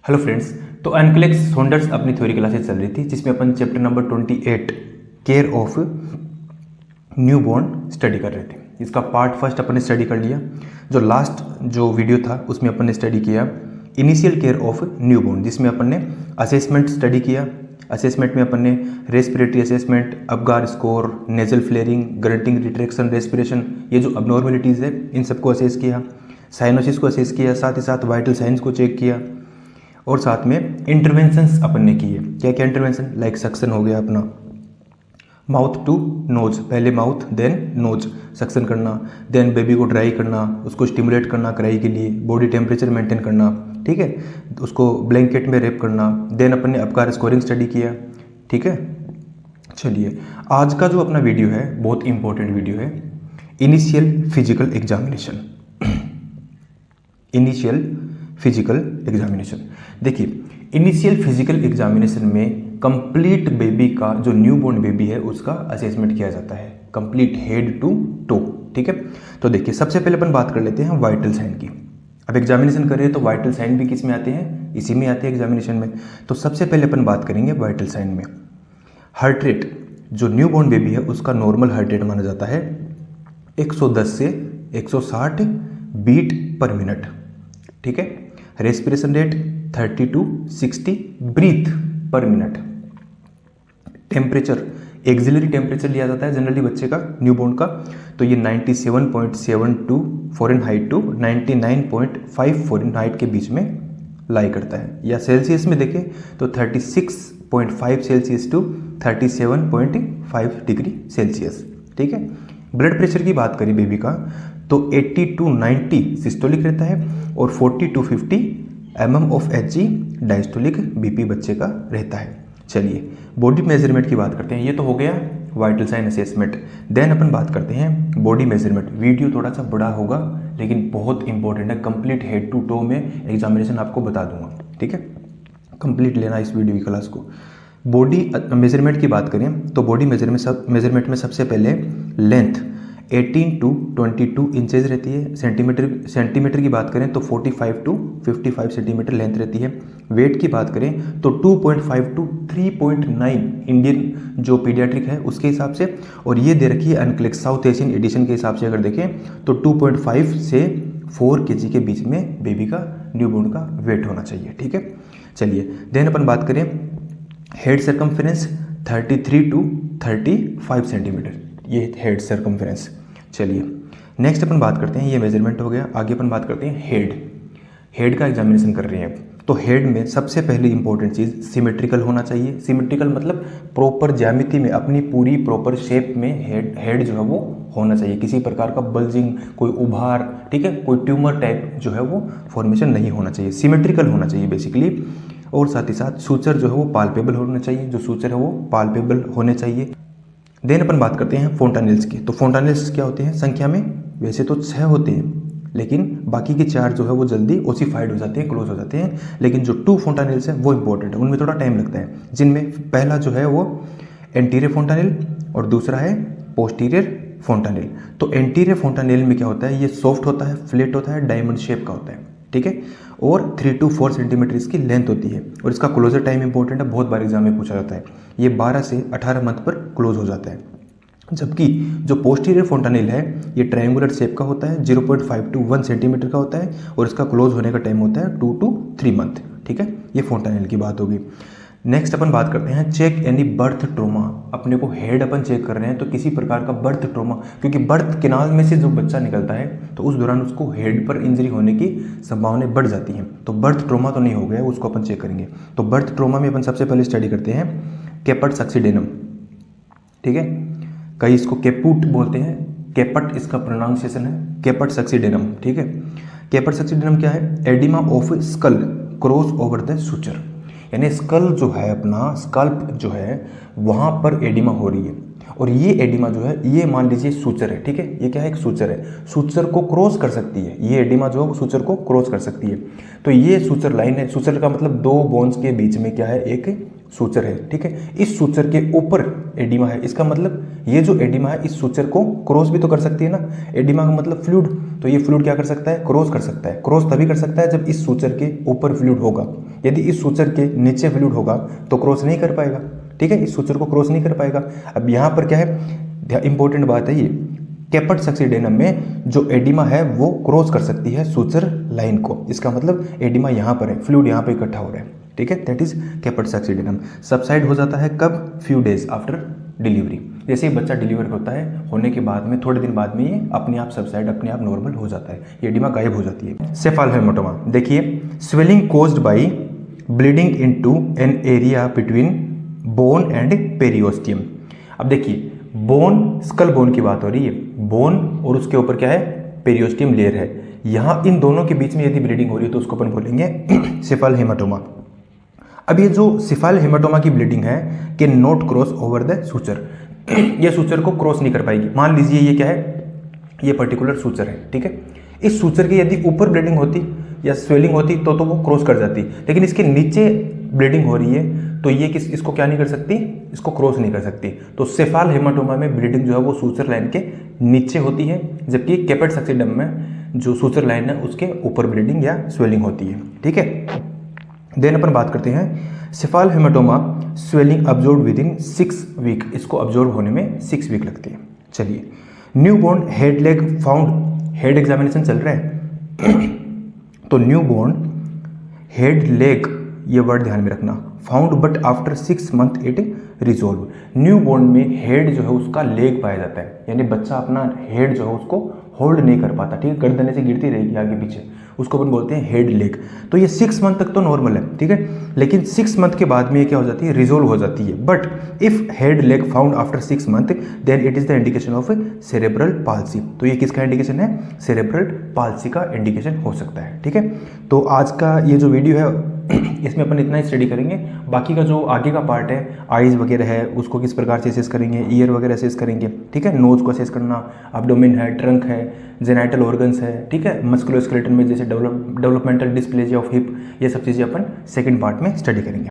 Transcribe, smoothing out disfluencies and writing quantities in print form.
Hello friends. तो NCLEX Saunders अपनी theory classes चल रही थी जिसमें अपन chapter number 28 care of newborn study कर रहे थे। इसका पार्ट फर्स्ट अपन ने स्टडी कर लिया। जो लास्ट जो वीडियो था उसमें अपन ने स्टडी किया initial care of new born, जिसमें अपन ने असेसमेंट स्टडी किया। असेसमेंट में अपन ने respiratory assessment, Apgar score, nasal flaring, grunting, retraction, respiration, ये जो अबनॉर्मलिटीज़ है इन सबको असेस किया। साइनोसिस को असेस किया, साथ ही साथ वाइटल साइंस को चेक किया और साथ में इंटरवेंशंस अपन ने किए। क्या क्या इंटरवेंशन? लाइक सक्शन हो गया अपना, माउथ टू नोज, पहले माउथ देन नोज सक्शन करना, देन बेबी को ड्राई करना, उसको स्टिमुलेट करना क्राई के लिए, बॉडी टेम्परेचर मेंटेन करना, ठीक है, उसको ब्लैंकेट में रेप करना। देन अपन ने अपकार स्कोरिंग स्टडी किया, ठीक है। चलिए आज का जो अपना वीडियो है बहुत इंपॉर्टेंट वीडियो है, initial physical examination. Initial physical examination. देखिए इनिशियल फिजिकल एग्जामिनेशन में कंप्लीट बेबी का, जो न्यू बॉर्न बेबी है उसका असेसमेंट किया जाता है, कंप्लीट हेड टू टो, ठीक है। तो देखिए सबसे पहले अपन बात कर लेते हैं वाइटल साइन की। अब एग्जामिनेशन कर रहे हैं तो वाइटल साइन भी किस में आते हैं? इसी में आते हैं एग्जामिनेशन में। तो सबसे पहले अपन बात करेंगे वाइटल साइन में। हार्ट रेट, जो न्यू बॉर्न बेबी है उसका नॉर्मल हार्ट रेट माना जाता है 110 से 160 बीट पर मिनट, ठीक है। Respiration rate 30 to 60 breath per minute. Temperature, axillary temperature लिया जाता है जनरली बच्चे का, न्यूबॉर्न का, तो ये 97.72 फ़ारेनहाइट टू 99.5 फ़ारेनहाइट के बीच में लाई करता है। या सेल्सियस में देखें तो 36.5 सेल्सियस टू 37.5 डिग्री सेल्सियस, ठीक है। ब्लड प्रेशर की बात करें बेबी का तो 80 टू 90 सिस्टोलिक रहता है और 40 to 50 mm of Hg diastolic BP बच्चे का रहता है। चलिए बॉडी मेजरमेंट की बात करते हैं। ये तो हो गया वाइटल साइन असेसमेंट। देन अपन बात करते हैं बॉडी मेजरमेंट। वीडियो थोड़ा सा बड़ा होगा लेकिन बहुत इंपॉर्टेंट है, कंप्लीट हेड टू टो में एग्जामिनेशन आपको बता दूंगा, ठीक है। कंप्लीट लेना इस वीडियो की क्लास को। बॉडी मेजरमेंट की बात करें तो बॉडी मेजरमेंट में सबसे पहले लेंथ 18 टू 22 इंचेज रहती है। सेंटीमीटर की बात करें तो 45 टू 55 सेंटीमीटर लेंथ रहती है। वेट की बात करें तो 2.5 टू 3.9 इंडियन जो पीडियाट्रिक है उसके हिसाब से, और ये दे रखी है एनक्लेक्स साउथ एशियन एडिशन के हिसाब से अगर देखें तो 2.5 से 4 kg के बीच में बेबी का, न्यूबॉर्न का वेट होना चाहिए, ठीक है। चलिए देन अपन बात करें हेड सर्कमफेरेंस 33 टू 35 सेंटीमीटर, ये हेड सर्कमफेरेंस। चलिए नेक्स्ट अपन बात करते हैं, ये मेजरमेंट हो गया। आगे अपन बात करते हैं हेड का एग्जामिनेशन कर रहे हैं तो हेड में सबसे पहले इंपॉर्टेंट चीज़ सिमेट्रिकल होना चाहिए। सिमेट्रिकल मतलब प्रॉपर ज्यामिति में, अपनी पूरी प्रॉपर शेप में हेड जो है वो होना चाहिए। किसी प्रकार का बल्जिंग, कोई उभार, ठीक है, कोई ट्यूमर टाइप जो है वो फॉर्मेशन नहीं होना चाहिए, सिमेट्रिकल होना चाहिए बेसिकली। और साथ ही साथ सूचर जो है वो पाल्पेबल होना चाहिए, जो सूचर है वो पाल्पेबल होने चाहिए। देन अपन बात करते हैं फोंटानेल्स की। तो फोंटानेल्स क्या होते हैं? संख्या में वैसे तो 6 होते हैं लेकिन बाकी के 4 जो है वो जल्दी ओसिफाइड हो जाते हैं, क्लोज हो जाते हैं, लेकिन जो 2 फोंटानेल्स हैं वो इंपॉर्टेंट है, उनमें थोड़ा टाइम लगता है। जिनमें पहला जो है वो एंटीरियर फोंटानेल और दूसरा है पोस्टीरियर फोंटानेल। तो एंटीरियर फोंटानेल में क्या होता है, ये सॉफ्ट होता है, फ्लैट होता है, डायमंड शेप का होता है, ठीक है, और 3 टू 4 सेंटीमीटर इसकी लेंथ होती है। और इसका क्लोजर टाइम इंपॉर्टेंट है, बहुत बार एग्जाम में पूछा जाता है। ये 12 से 18 मंथ पर क्लोज हो जाता है। जबकि जो पोस्टीरियर फोंटानेल है ये ट्रायंगुलर शेप का होता है, 0.5 टू 1 सेंटीमीटर का होता है और इसका क्लोज होने का टाइम होता है 2 टू 3 मंथ, ठीक है। ये फोंटानेल की बात होगी। नेक्स्ट अपन बात करते हैं चेक एनी बर्थ ट्रोमा। अपने को हेड अपन चेक कर रहे हैं तो किसी प्रकार का बर्थ ट्रोमा, क्योंकि बर्थ केनाल में से जो बच्चा निकलता है तो उस दौरान उसको हेड पर इंजरी होने की संभावनाएं बढ़ जाती हैं। तो बर्थ ट्रोमा तो नहीं हो गया, उसको अपन चेक करेंगे। तो बर्थ ट्रोमा में अपन सबसे पहले स्टडी करते हैं केपट सक्सीडेनम, ठीक है, कई इसको केपूट बोलते हैं, केपट इसका प्रोनाउंसिएशन है, केपट सक्सीडेनम, ठीक है। केपट सक्सीडेनम क्या है? Oedema of skull cross over the suture, यानी स्कल जो है अपना, स्कल्प जो है वहाँ पर एडिमा हो रही है और ये एडिमा जो है ये मान लीजिए सूचर है, ठीक है, ये क्या है? एक सूचर है, सूचर को क्रॉस कर सकती है, ये एडिमा जो है वो सूचर को क्रॉस कर सकती है। तो ये सूचर लाइन है, सूचर का मतलब 2 बोन्स के बीच में क्या है? एक सूचर है, ठीक है। इस सूचर के ऊपर एडिमा है, इसका मतलब ये जो एडिमा है इस सूचर को क्रॉस भी तो कर सकती है ना। एडिमा का मतलब फ्लूइड, तो ये फ्लूइड क्या कर सकता है, क्रॉस कर सकता है। क्रॉस तभी कर सकता है जब इस सूचर के ऊपर फ्लूइड होगा। यदि इस सूचर के नीचे फ्लूइड होगा तो क्रॉस नहीं कर पाएगा, ठीक है, इस सूचर को क्रॉस नहीं कर पाएगा। अब यहाँ पर क्या है, इंपॉर्टेंट बात है ये, कैपेट सक्सीडेनम में जो एडिमा है वो क्रॉस कर सकती है सूचर लाइन को। इसका मतलब एडिमा यहाँ पर है, फ्लूइड यहाँ पर इकट्ठा हो रहा है, ठीक है, दैट इज कैपेट सक्सीडेनम। सबसाइड हो जाता है कब, फ्यू डेज आफ्टर डिलीवरी। जैसे ही बच्चा डिलीवर होता है, होने के बाद में थोड़े दिन बाद में ये अपने आप सबसाइड, अपने आप नॉर्मल हो जाता है, ये एडिमा गायब हो जाती है। सेफालोहेमाटोमा देखिए, swelling caused by bleeding into an area between bone and periosteum. अब देखिए, बोन, स्कल बोन की बात हो रही है, बोन और उसके ऊपर क्या है, पेरियोस्टियम लेयर है। यहाँ इन दोनों के बीच में यदि ब्लीडिंग हो रही है तो उसको अपन बोलेंगे सेफालोहेमाटोमा। अब ये जो सेफालोहेमाटोमा की ब्लीडिंग है कि not cross over the suture, ये सूचर को क्रॉस नहीं कर पाएगी। मान लीजिए ये क्या है, ये पर्टिकुलर सूचर है, ठीक है। इस सूचर की यदि ऊपर ब्लीडिंग होती या स्वेलिंग होती तो वो क्रॉस कर जाती, लेकिन इसके नीचे ब्लीडिंग हो रही है तो ये इसको क्या नहीं कर सकती, इसको क्रॉस नहीं कर सकती। तो सेफालोहेमाटोमा में ब्लीडिंग जो है वो सूचर लाइन के नीचे होती है, जबकि कैपेट सक्सीडेनम में जो सूचर लाइन है उसके ऊपर ब्लीडिंग या स्वेलिंग होती है, ठीक है। देन अपन बात करते हैं cephalohematoma swelling absorb within 6 week, इसको अब्जॉर्ब होने में 6 वीक लगती है। चलिए, newborn head lag found, head examination चल रहा है तो न्यूबॉर्न हेड लेग, ये वर्ड ध्यान में रखना, found but after 6 month it resolve. Newborn में हेड जो है उसका लेग पाया जाता है, यानी बच्चा अपना हेड जो है उसको होल्ड नहीं कर पाता, ठीक है, गर्दन से गिरती रहेगी आगे पीछे, उसको अपन बोलते हैं हेड लेग। तो ये 6 मंथ तक तो नॉर्मल है, ठीक है, लेकिन 6 मंथ के बाद में ये क्या हो जाती है, रिजोल्व हो जाती है। But if head lag found after 6 month then it is the indication of cerebral palsy. तो ये किसका इंडिकेशन है, सेरेब्रल पाल्सी का इंडिकेशन हो सकता है, ठीक है। तो आज का ये जो वीडियो है इसमें अपन इतना ही स्टडी करेंगे। बाकी का जो आगे का पार्ट है, आईज वगैरह है उसको किस प्रकार से असेस करेंगे, ईयर वगैरह असेस करेंगे, ठीक है, नोज को असेस करना, एब्डोमेन है, ट्रंक है, जेनाइटल ऑर्गन्स है, ठीक है, मस्कुलोस्केलेटन में जैसे डेवलपमेंटल डिस्प्लेजिया ऑफ हिप, ये सब चीज़ें अपन सेकंड पार्ट में स्टडी करेंगे।